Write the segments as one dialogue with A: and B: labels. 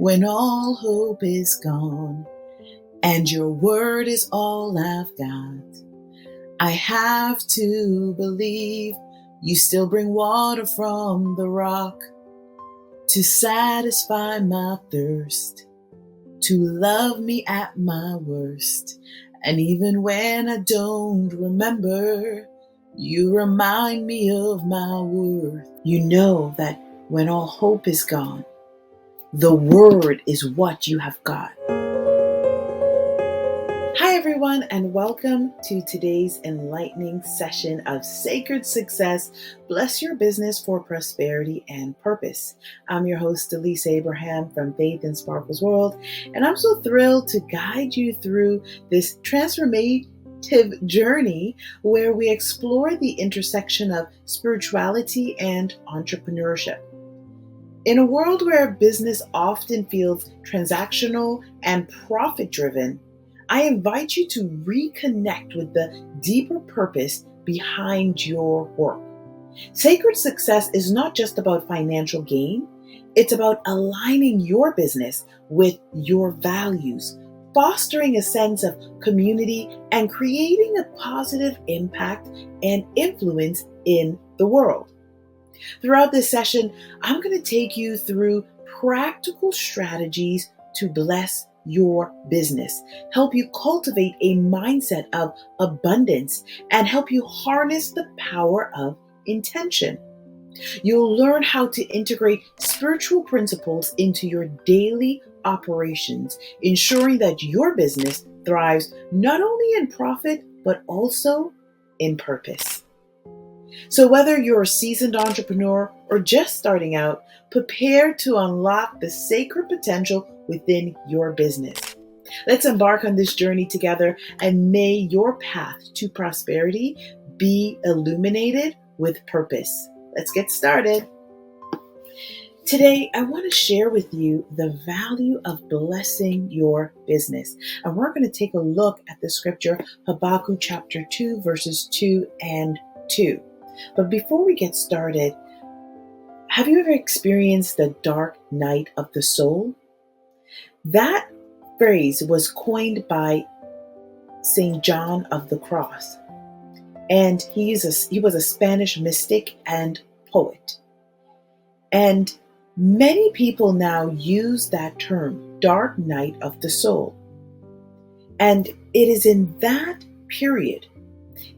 A: when all hope is gone and your word is all I've got. I have to believe you still bring water from the rock to satisfy my thirst, to love me at my worst. And even when I don't remember, you remind me of my worth. You know that when all hope is gone, the word is what you have got. Hi everyone, and welcome to today's enlightening session of Sacred Success. Bless your business for prosperity and purpose. I'm your host, Delisa Abraham from Faith in Sparkles World, and I'm so thrilled to guide you through this transformative journey where we explore the intersection of spirituality and entrepreneurship. In a world where business often feels transactional and profit-driven, I invite you to reconnect with the deeper purpose behind your work. Sacred success is not just about financial gain, it's about aligning your business with your values, fostering a sense of community, and creating a positive impact and influence in the world. Throughout this session, I'm going to take you through practical strategies to bless your business, help you cultivate a mindset of abundance, and help you harness the power of intention. You'll learn how to integrate spiritual principles into your daily operations, ensuring that your business thrives not only in profit, but also in purpose. So whether you're a seasoned entrepreneur or just starting out, prepare to unlock the sacred potential within your business. Let's embark on this journey together, and may your path to prosperity be illuminated with purpose. Let's get started. Today, I want to share with you the value of blessing your business. And we're going to take a look at the scripture, Habakkuk chapter 2, verses 2 and 2. But before we get started, have you ever experienced the dark night of the soul? That phrase was coined by St. John of the Cross, and he was a Spanish mystic and poet. And many people now use that term, dark night of the soul. And it is in that period,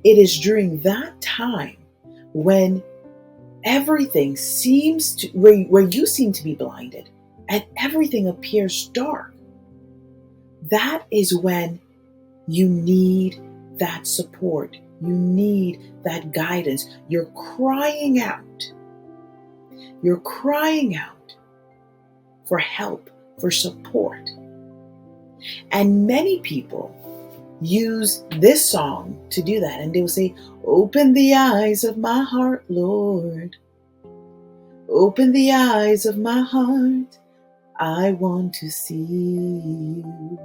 A: it is during that time when everything seems to, where you seem to be blinded and everything appears dark. That is when you need that support. You need that guidance. You're crying out. You're crying out for help, for support. And many people use this song to do that. And they will say, "Open the eyes of my heart, Lord. Open the eyes of my heart. I want to see you."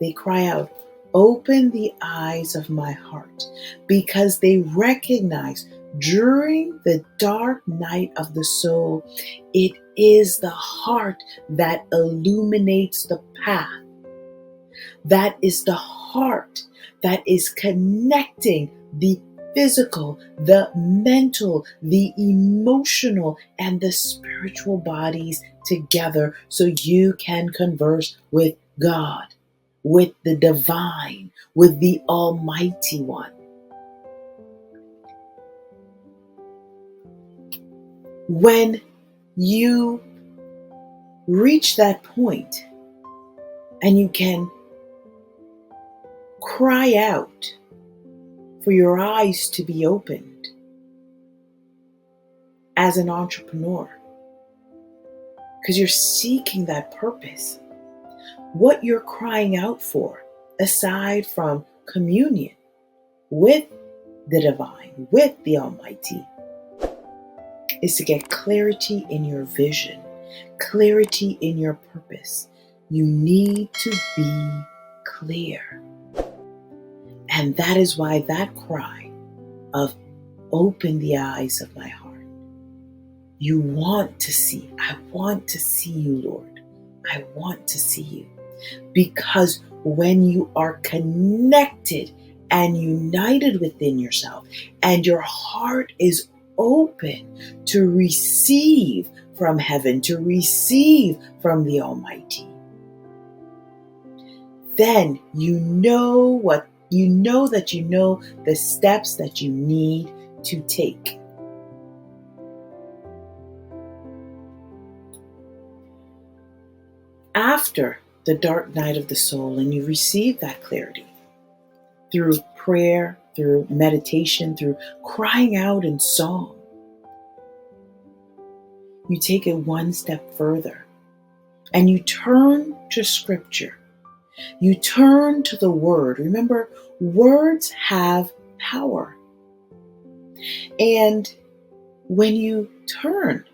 A: They cry out, "Open the eyes of my heart," because they recognize during the dark night of the soul, it is the heart that illuminates the path. That is the heart that is connecting the physical, the mental, the emotional, and the spiritual bodies together so you can converse with God, with the divine, with the Almighty One. When you reach that point and you can cry out for your eyes to be opened as an entrepreneur, because you're seeking that purpose. What you're crying out for, aside from communion with the divine, with the Almighty, is to get clarity in your vision, clarity in your purpose. You need to be clear. And that is why that cry of "open the eyes of my heart" You want to see. I want to see you, Lord. I want to see you. Because when you are connected and united within yourself, and your heart is open to receive from heaven, to receive from the Almighty, then you know that you know the steps that you need to take. After the dark night of the soul, and you receive that clarity through prayer, through meditation, through crying out in song, you take it one step further and you turn to Scripture. You turn to the Word. Remember, words have power. And when you turn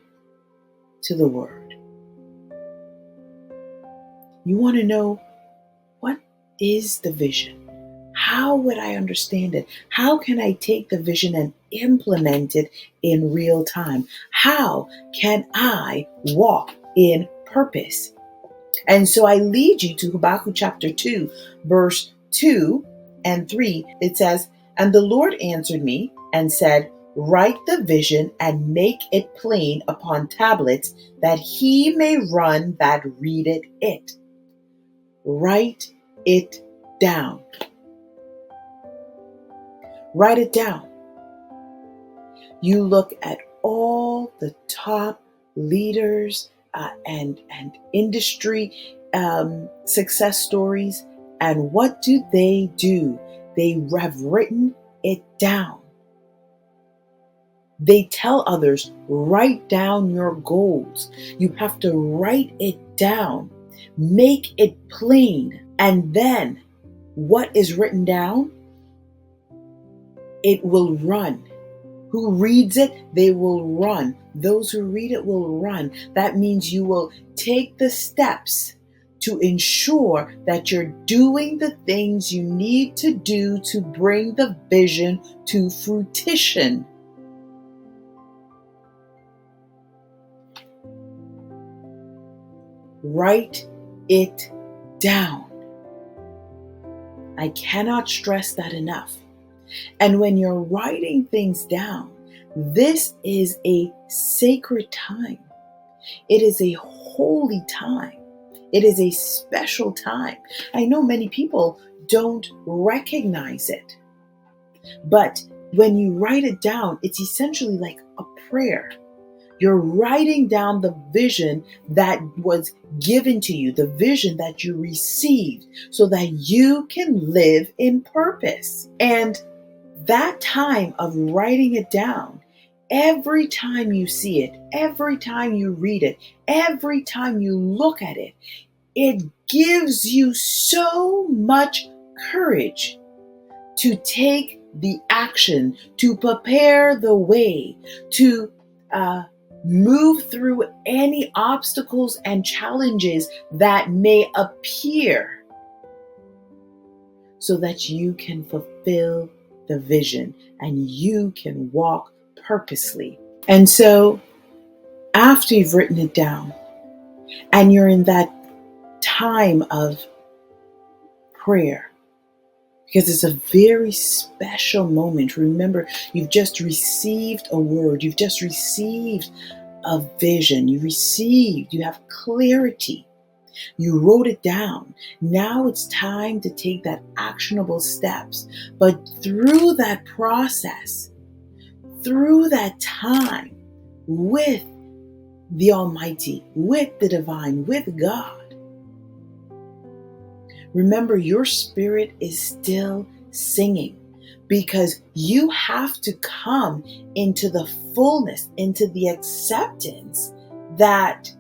A: to the Word, you want to know, what is the vision? How would I understand it? How can I take the vision and implement it in real time? How can I walk in purpose? And so I lead you to Habakkuk chapter 2, verse 2 and 3. It says, "And the Lord answered me and said, write the vision and make it plain upon tablets, that he may run that readeth it." Write it down. Write it down. You look at all the top leaders and industry success stories, and what do? They have written it down. They tell others, write down your goals. You have to write it down. Make it plain. And then what is written down, it will run. Who reads it, they will run. Those who read it will run. That means you will take the steps to ensure that you're doing the things you need to do to bring the vision to fruition. Write it down. I cannot stress that enough. And when you're writing things down, this is a sacred time. It is a holy time. It is a special time. I know many people don't recognize it, but when you write it down, it's essentially like a prayer. You're writing down the vision that was given to you, the vision that you received, so that you can live in purpose. And that time of writing it down, every time you see it, every time you read it, every time you look at it, it gives you so much courage to take the action, to prepare the way, to move through any obstacles and challenges that may appear, so that you can fulfill the vision and you can walk purposely. And so after you've written it down and you're in that time of prayer, because it's a very special moment. Remember, you've just received a word. You've just received a vision. You have clarity. You wrote it down. Now it's time to take that actionable steps. But through that process, through that time with the Almighty, with the divine, with God, remember, your spirit is still singing, because you have to come into the fullness, into the acceptance that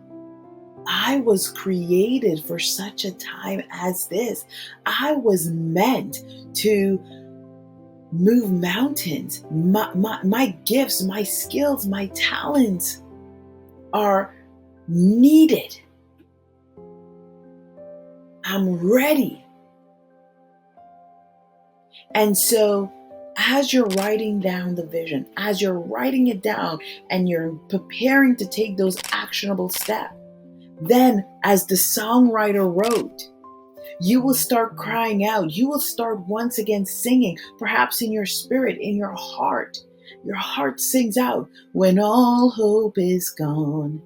A: I was created for such a time as this. I was meant to move mountains. My gifts, my skills, my talents are needed. I'm ready. And so as you're writing down the vision, as you're writing it down and you're preparing to take those actionable steps, then as the songwriter wrote, you will start crying out. You will start once again singing, perhaps in your spirit, in your heart. Your heart sings out, when all hope is gone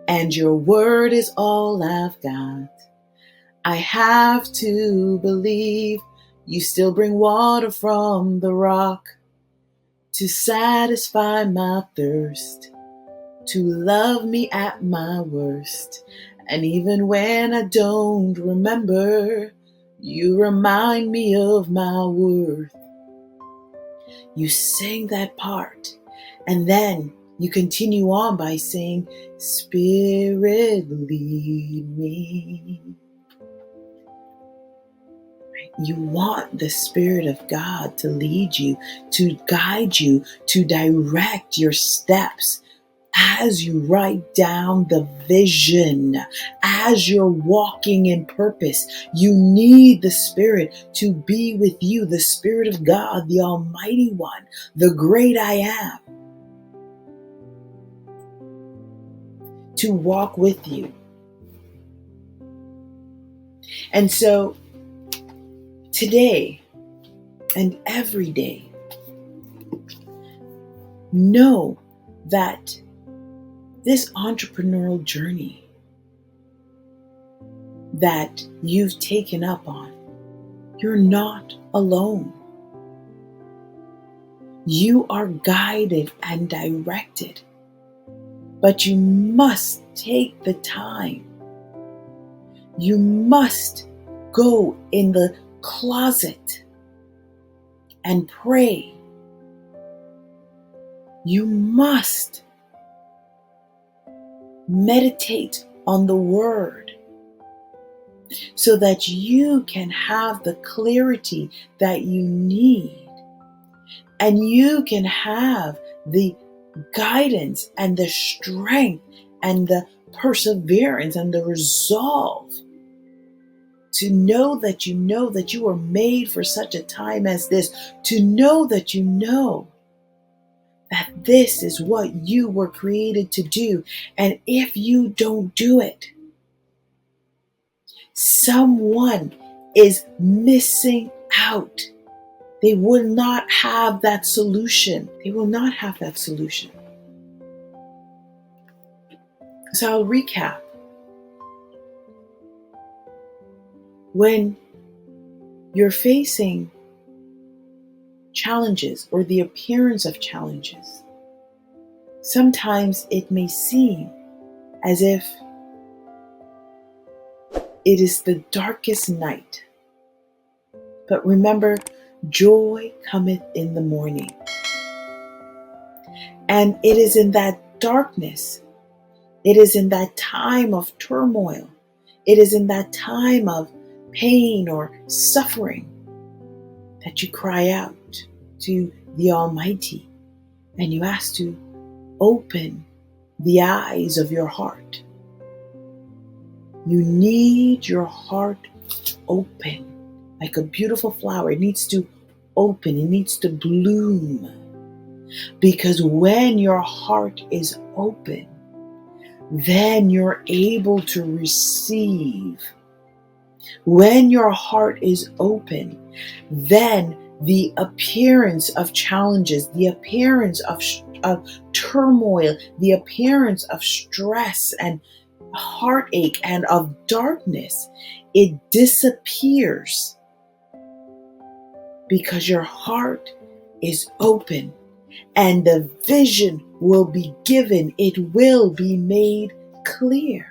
A: and your word is all I've got. I have to believe you still bring water from the rock to satisfy my thirst, to love me at my worst. And even when I don't remember, you remind me of my worth. You sing that part, and then you continue on by saying, Spirit, lead me. You want the Spirit of God to lead you, to guide you, to direct your steps as you write down the vision, as you're walking in purpose. You need the Spirit to be with you, the Spirit of God, the Almighty One, the great I am, to walk with you. And so today and every day, know that this entrepreneurial journey that you've taken up on, you're not alone. You are guided and directed, but you must take the time. You must go in the closet and pray. You must meditate on the word so that you can have the clarity that you need, and you can have the guidance and the strength and the perseverance and the resolve to know that you are made for such a time as this, to know that that this is what you were created to do. And if you don't do it, someone is missing out. They will not have that solution. They will not have that solution. So I'll recap. When you're facing challenges or the appearance of challenges, sometimes it may seem as if it is the darkest night. But remember, joy cometh in the morning. And it is in that darkness, it is in that time of turmoil, it is in that time of pain or suffering that you cry out to the Almighty and you ask to open the eyes of your heart. You need your heart open like a beautiful flower. It needs to open, it needs to bloom. Because when your heart is open, then you're able to receive. When your heart is open, then the appearance of challenges, the appearance of turmoil, the appearance of stress and heartache and of darkness, it disappears because your heart is open and the vision will be given. It will be made clear.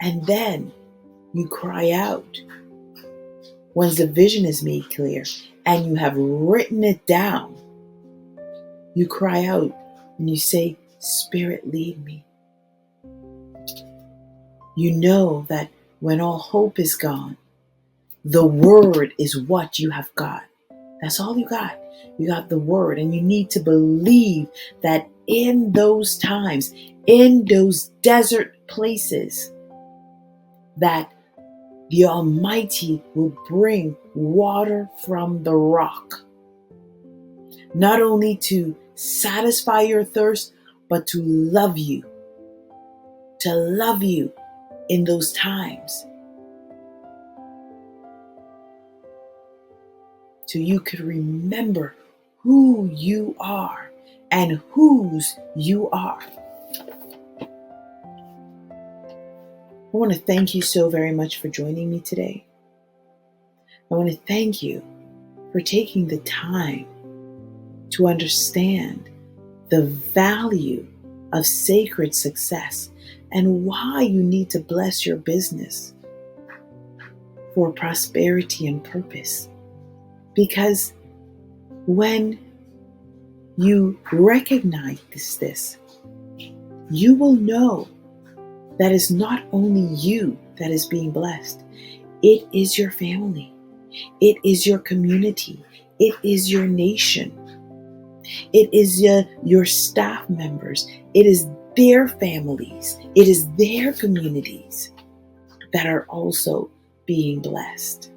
A: And then you cry out once the vision is made clear and you have written it down. You cry out and you say, Spirit, lead me. You know that when all hope is gone, the word is what you have got. That's all you got. You got the word, and you need to believe that in those times, in those desert places, that the Almighty will bring water from the rock, not only to satisfy your thirst, but to love you in those times. So you could remember who you are and whose you are. I want to thank you so very much for joining me today. I want to thank you for taking the time to understand the value of sacred success and why you need to bless your business for prosperity and purpose. Because when you recognize this, you will know that it's not only you that is being blessed. It is your family. It is your community. It is your nation. It is your staff members. It is their families. It is their communities that are also being blessed.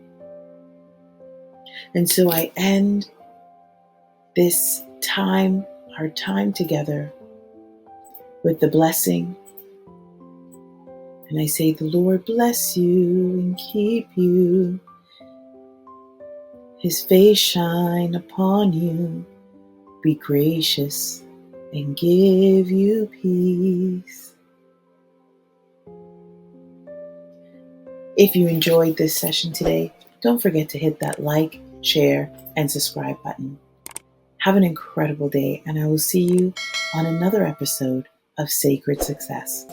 A: And so I end this time, our time together, with the blessing. And I say, the Lord bless you and keep you. His face shine upon you, be gracious and give you peace. If you enjoyed this session today, don't forget to hit that like, share, and subscribe button. Have an incredible day, and I will see you on another episode of Sacred Success.